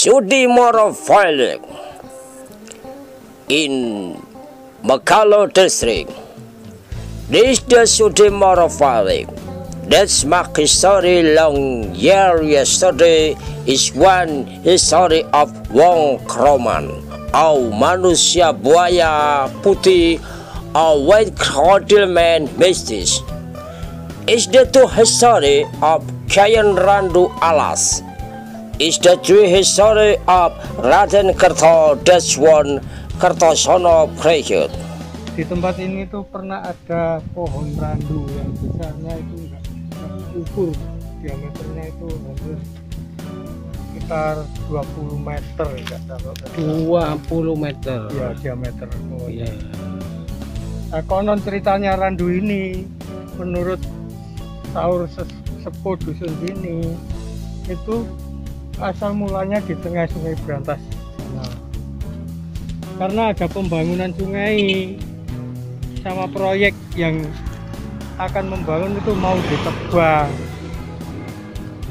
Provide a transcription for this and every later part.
Sudimoro Valley in Makalo district. This the Sudimoro Valley. That's my history long year yesterday is one history of Wong Kroman, a manusia buaya putih, a white crocodile man mistis. Is the two history of Kayan Randu Alas. Is the true history of Raden Kerto Deswon Kertosono Prayut. Di tempat ini tuh pernah ada pohon randu yang besarnya itu enggak ukur, diameternya itu hampir sekitar 20 meter enggak salah. 20 meter. Ya, diameter. Oh iya. Nah, konon ceritanya randu ini menurut Taur sepuh dusun sini itu asal mulanya di tengah Sungai Brantas sana. Karena ada pembangunan sungai sama proyek yang akan membangun itu mau ditebang.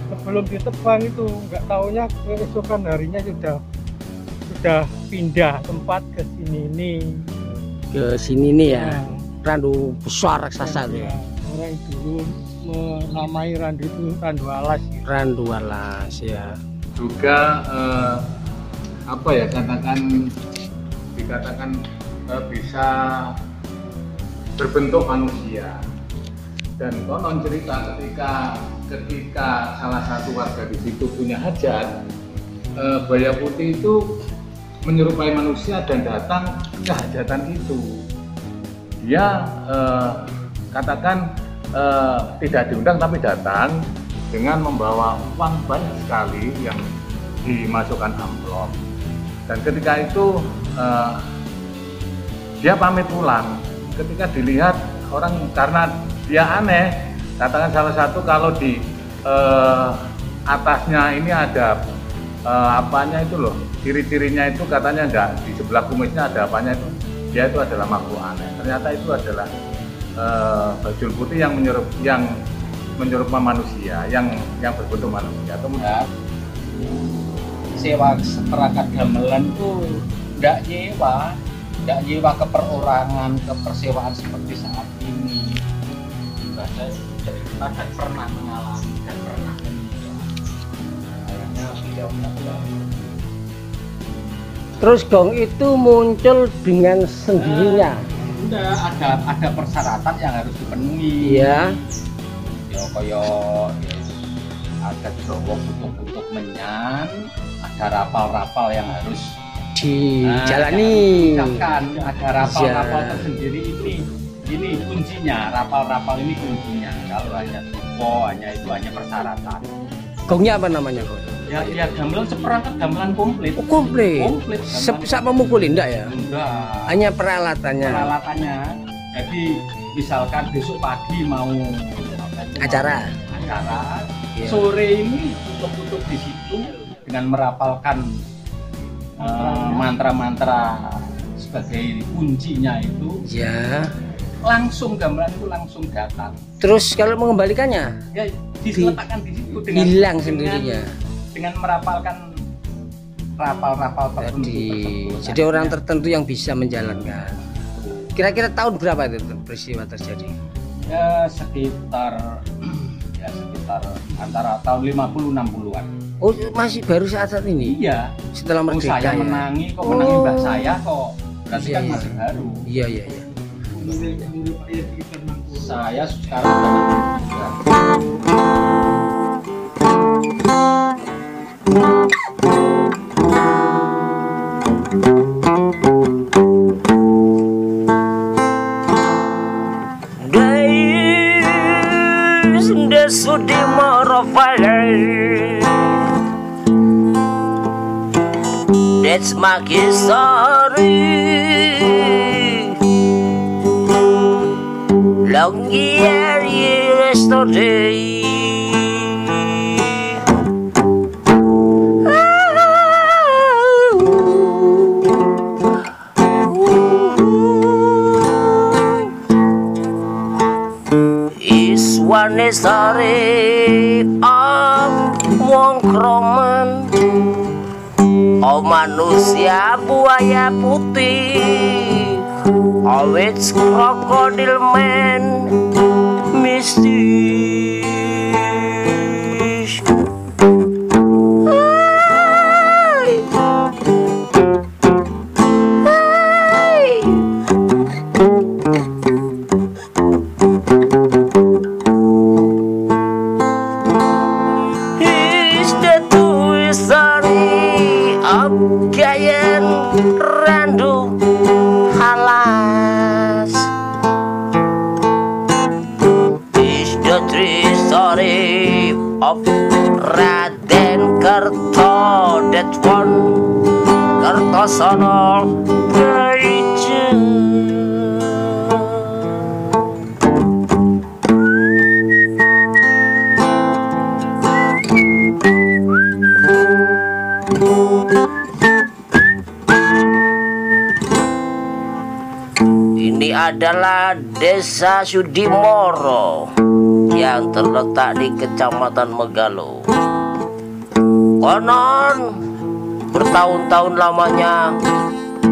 Sebelum ditebang itu nggak taunya keesokan harinya sudah pindah tempat ke sini nih. Ke sini nih ya. Nah, randu besar raksasa tuh. Ya, orang dulu menamai randu itu randu alas. Gitu. Randu alas ya. Juga apa ya, dikatakan bisa berbentuk manusia. Dan konon cerita ketika salah satu warga di situ punya hajat, buaya putih itu menyerupai manusia dan datang ke hajatan itu. Dia katakan tidak diundang tapi datang dengan membawa uang banyak sekali yang dimasukkan amplop. Dan ketika itu dia pamit pulang. Ketika dilihat orang, karena dia aneh, katakan salah satu kalau di atasnya ini ada apanya itu loh, ciri-cirinya itu katanya enggak, di sebelah kumisnya ada apanya itu, dia itu adalah makhluk aneh. Ternyata itu adalah bajul putih yang menyerupai manusia, yang berbentuk manusia. Kemudian sewa seperangkat gamelan tuh enggak nyewa ke perorangan, ke persewaan seperti saat ini. Jadi kita kan pernah mengalami dan pernah Terus gong itu muncul dengan sendirinya. Udah ada persyaratan yang harus dipenuhi. Iya. Ya kaya ada Jawa kutuk-kutuk menyan, ada rapal-rapal yang harus dijalani. Ada rapal-rapal tersendiri ini kuncinya, rapal-rapal ini kuncinya. Kalau hanya tupo, hanya persyaratan. Gongnya apa namanya, Gong? Ya gamelan seperangkat gamelan komplit. Oh, komplit. Bisa memukulin enggak ya? Enggak. Hanya peralatannya. Jadi misalkan besok pagi mau acara. Yeah. Sore ini tutup di situ dengan merapalkan mantra-mantra sebagai kuncinya itu. Ya. Langsung gamelan itu langsung datang. Terus kalau mengembalikannya? Ya diletakkan di situ dengan hilang sendirinya. Dengan merapalkan rapal-rapal tertentu. Jadi orang tertentu yang bisa menjalankan. Kira-kira tahun berapa itu peristiwa terjadi? Ya sekitar antara tahun 50-60-an. Oh, masih baru saat ini? Iya. Setelah merdeka. Saya menangi mbah saya kok. Berarti kan masih baru. Iya. Saya sekarang the Sudimoro Valley. That's my history. Long year yesterday. Is one story of Wong Kroman, oh manusia buaya putih, oh it's crocodile man, misty. Giant Randu Halas is the true story of Raden Kerto, that one Kertosono Praja. Ini adalah Desa Sudimoro yang terletak di Kecamatan Megalo. Konon bertahun-tahun lamanya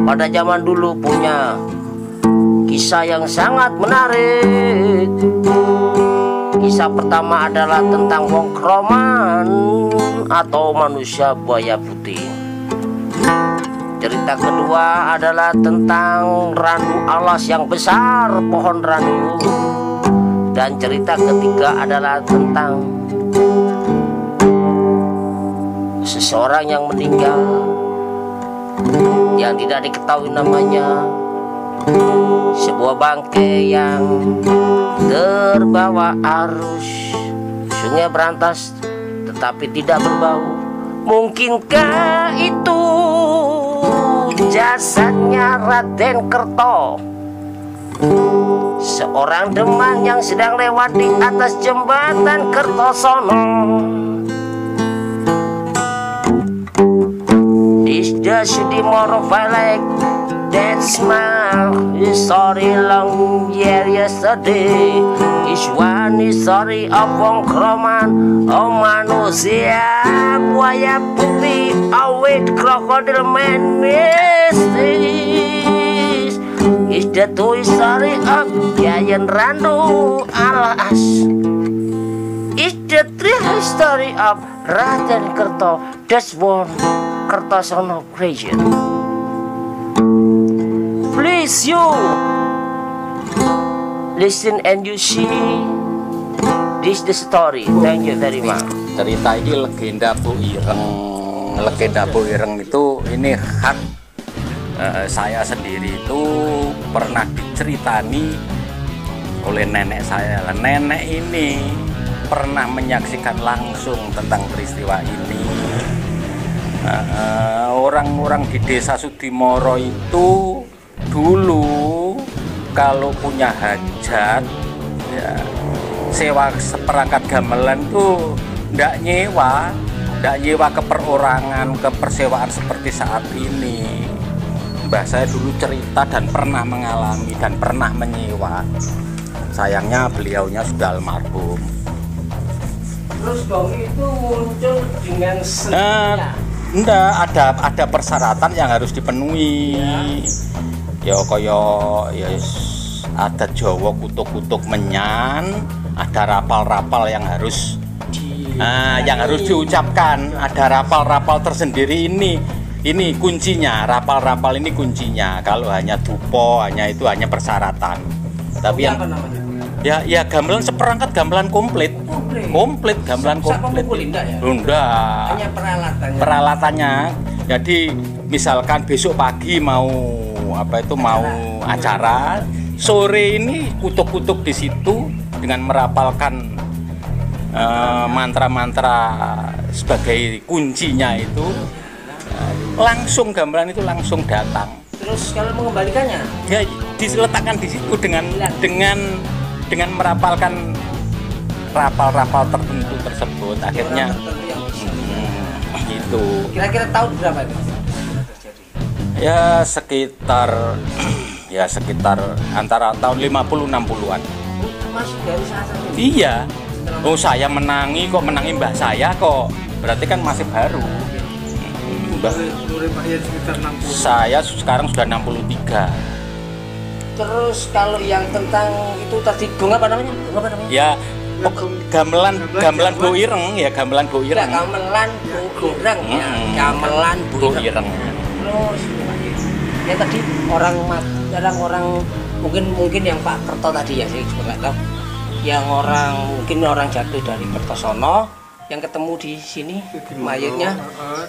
pada zaman dulu punya kisah yang sangat menarik. Kisah pertama adalah tentang Wong Kroman atau manusia buaya putih. Cerita kedua adalah tentang randu alas yang besar, pohon randu. Dan cerita ketiga adalah tentang seseorang yang meninggal yang tidak diketahui namanya, sebuah bangkai yang terbawa arus sungai berantas tetapi tidak berbau. Mungkinkah itu jasadnya Raden Kerto, seorang demang yang sedang lewat di atas jembatan Kertosono? This the Sudimoro Valley, that's my story long year yesterday. Is one story of Wong Kroman, oh manusia buaya putih, awet crocodile man mistis. Is the true story of Giant Randu Alas. Is the true story of Raden Kerto, that's one Kertosono Praja. Please you listen and you see this the story. Thank you very much. Cerita ini legenda Bu Ireng. Legenda Bu Ireng itu ini hak saya sendiri itu pernah diceritani oleh nenek saya. Nenek ini pernah menyaksikan langsung tentang peristiwa ini. Orang-orang di Desa Sudimoro itu dulu kalau punya hajat ya, sewa seperangkat gamelan tuh ndak nyewa ke perorangan, ke persewaan seperti saat ini. Mbah saya dulu cerita dan pernah mengalami dan pernah menyewa. Sayangnya beliaunya sudah almarhum. Terus dong itu muncul dengan sendirinya. Enggak, ada persyaratan yang harus dipenuhi. Ya kaya ya ada Jawa kutuk-kutuk menyan, ada rapal-rapal yang harus diucapkan, ada rapal-rapal tersendiri ini kuncinya, rapal-rapal ini kuncinya. Kalau hanya dupo, hanya persyaratan. Tapi yang ya gamelan seperangkat gamelan komplit gamelan komplit. Enggak. Hanya peralatannya. Jadi misalkan besok pagi mau acara, sore ini kutuk-kutuk di situ dengan merapalkan mantra-mantra sebagai kuncinya itu, langsung gamelan itu langsung datang. Terus kalau mengembalikannya? Ya diletakkan di situ dengan merapalkan rapal-rapal tertentu tersebut. Akhirnya itu. Kira-kira tahun berapa itu? Ya sekitar antara tahun 50-60-an. Masih dari saat itu? Iya. Oh saya menangi mbah saya kok. Berarti kan masih baru. Mbak. Umur Pak Yen sekitar 60. Saya sekarang sudah 63. Terus kalau yang tentang itu tadi gong apa namanya? Gong apa namanya? Ya, gamelan Bu Ireng ya, gamelan Bu Ya, Ireng. gamelan Bu Ireng ya, gamelan Bu Bu Ireng. Ireng. Terus ya tadi orang mungkin yang Pak Kerto tadi ya, saya juga nggak tahu. Yang mungkin orang jatuh dari Kertosono yang ketemu di sini mayatnya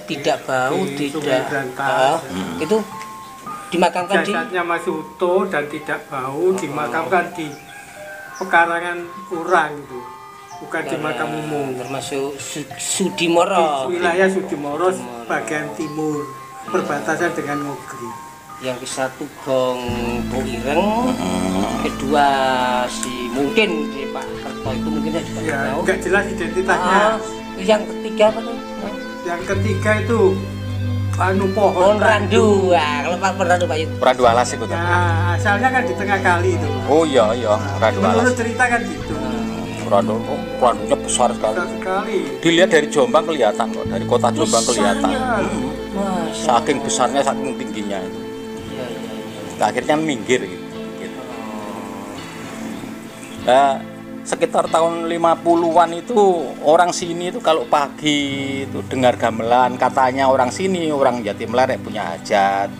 tidak bau, tidak itu dimakamkan di Jasadnya masih utuh dan tidak bau, dimakamkan di pekarangan orang itu, bukan di makam umum. termasuk Sudimoro, Di wilayah Sudimoro bagian timur, perbatasan dengan Ngogri. yang satu gong Bu Ireng, kedua mungkin si Pak Kerto itu mungkin saya juga Ya, tahu. nggak jelas identitasnya. Yang ketiga apa tuh? Yang ketiga itu pohon Pohon randu. Wah, kalau Pak Randu Pak Yud. Randu alas itu. Nah, asalnya kan di tengah kali itu. Oh iya, randu alas. Menurut cerita kan gitu. Randunya besar sekali. Besar sekali. Dilihat dari Jombang kelihatan kok, dari kota Jombang kelihatan. Saking besarnya, saking tingginya itu. Iya, iya. Akhirnya minggir gitu. Nah, sekitar tahun 50-an itu orang sini itu kalau pagi itu dengar gamelan, katanya orang sini, orang Jatimere punya hajat.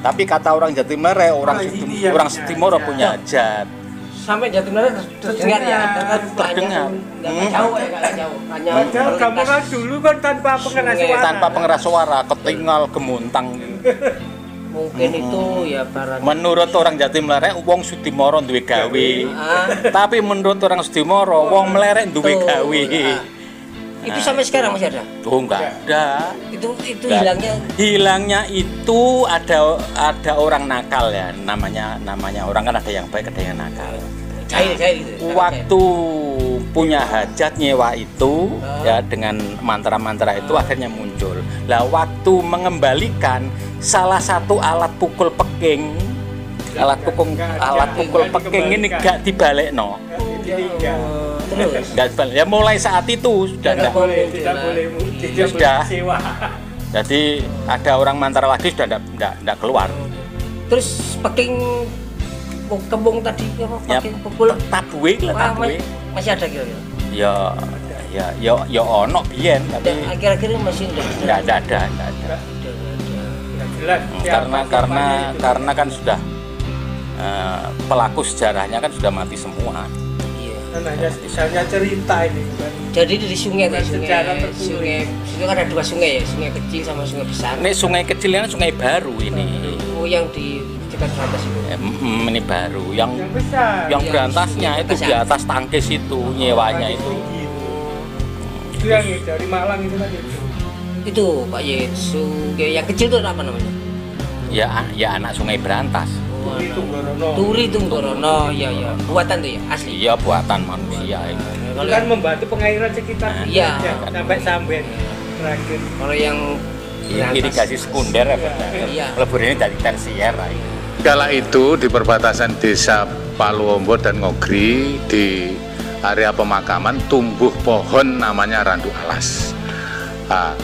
Tapi kata orang Jatimere, orang Sudimoro punya hajat. Sampai Jatimere terdengar ya, Terdengar. Nggak jauh ya, nggak jauh. Hanya Padahal gamelan dulu kan tanpa pengeras suara. Tanpa pengeras suara, ketinggal gemuntang. mungkin itu ya para Menurut orang Jatimere, wong Sudimoro duwe gawe. Tapi menurut orang Sudimoro, wong Mlerek duwe gawe. itu sampai sekarang masih ada. Oh, enggak ada. Itu Enggak. hilangnya Itu ada orang nakal ya, namanya orang kan ada yang baik, ada yang nakal. cair gitu. Waktu punya hajat nyewa itu ya dengan mantra-mantra itu akhirnya muncul. Lah waktu mengembalikan salah satu alat pukul peking ini gak dibalekno. Terus Gak dibalik. Ya mulai saat itu sudah Tidak enggak. boleh, tidak boleh. Sudah. Sewa. Jadi ada orang mantra lagi sudah enggak keluar. terus peking kembung tadi apa Ya, peking pukul tabuhe lah tabuhe. masih ada kira-kira. Ya ono biyen tapi Akhir-akhir ini masih enggak ada. Tidak jelas. Karena kan sudah pelaku sejarahnya kan sudah mati semua. Iya. Kan hanya cerita ini kan. Jadi dari sungai kan, Sejarah tertulis. sungai kan ada dua sungai ya, sungai kecil sama sungai besar. Ini sungai kecilnya sungai baru ini. Oh, yang di dekat atas itu. Ini baru yang besar. yang berantasnya yang itu di besar. atas tangkis itu nyewanya itu. Itu yang dari Malang itu kan itu. Itu Pak Ye, sungai yang kecil itu apa namanya? Ya anak sungai berantas. Turi Tunggorono. Turi Tunggorono, ya. Buatan tuh ya, asli. Iya buatan manusia itu. Kalau Kan membantu pengairan sekitar Iya. sampai Samben terakhir. kalau yang Irigasi sekunder ya benar. Iya. Lebur ini dari tersier lah. Kala itu di perbatasan desa Paluombo dan Ngogri di area pemakaman tumbuh pohon namanya randu alas. Nah,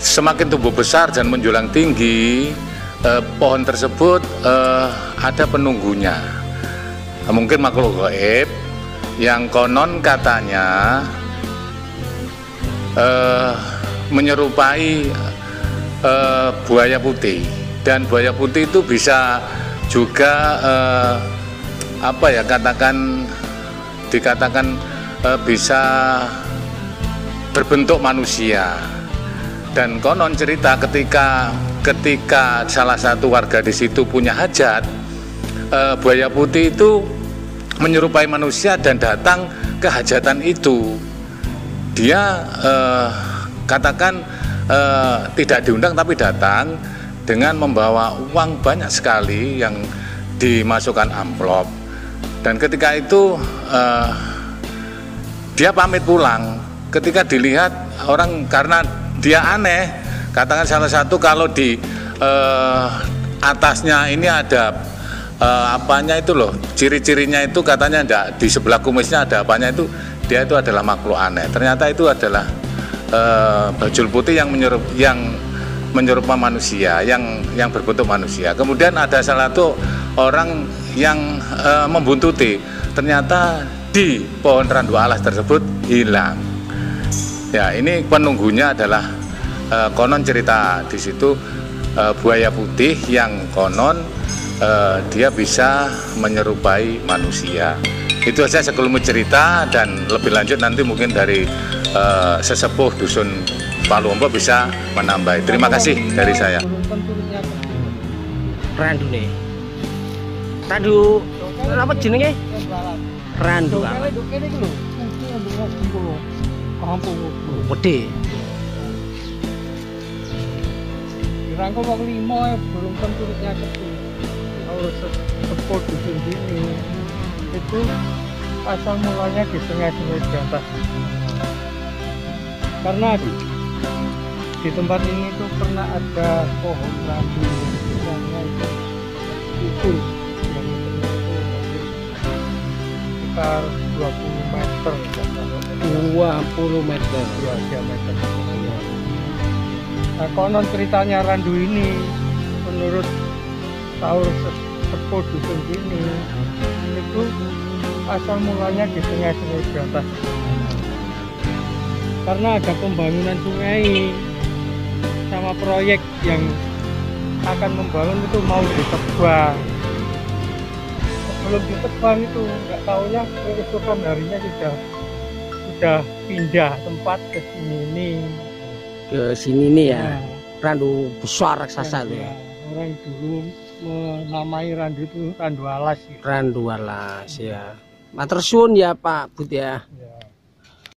semakin tumbuh besar dan menjulang tinggi, pohon tersebut ada penunggunya. Mungkin makhluk gaib yang konon katanya menyerupai buaya putih, dan buaya putih itu bisa juga dikatakan bisa berbentuk manusia. Dan konon cerita ketika salah satu warga di situ punya hajat, buaya putih itu menyerupai manusia dan datang ke hajatan itu. Dia katakan tidak diundang tapi datang dengan membawa uang banyak sekali yang dimasukkan amplop. Dan ketika itu dia pamit pulang. Ketika dilihat orang, karena dia aneh, katakan salah satu kalau di atasnya ini ada apanya itu loh, ciri-cirinya itu katanya enggak, di sebelah kumisnya ada apanya itu, dia itu adalah makhluk aneh. Ternyata itu adalah bajul putih yang menyerupai manusia yang berbentuk manusia. Kemudian ada salah satu orang yang membuntuti, ternyata di pohon randu alas tersebut hilang. Ya, ini penunggunya adalah konon cerita di situ buaya putih yang konon dia bisa menyerupai manusia. Itu saja sekelumit cerita, dan lebih lanjut nanti mungkin dari sesepuh dusun Palu Ombo bisa menambah. Terima kasih dari saya. Randu nih. Randu apa jenenge? Randu. Gede. Rangkul wong limo belum tentu kecil. Kalau sepuh dusun sini itu asal mulanya di sungai-sungai di atas. Karena di tempat ini tuh pernah ada pohon randu yang itu ukur sekitar 20 meter. 20 meter. Ya, diameter. Nah, konon ceritanya randu ini menurut tahu sepuh dusun sini itu asal mulanya di sungai-sungai di atas. Karena ada pembangunan sungai sama proyek yang akan membangun itu mau ditebang. Sebelum ditebang itu nggak tahunya keesokan harinya sudah pindah tempat ke sini nih. Ke sini nih ya. Randu besar raksasa tuh ya. Orang dulu menamai randu itu randu alas. Gitu. Randu alas ya. Matur suwun ya Pak Bud ya. Ya.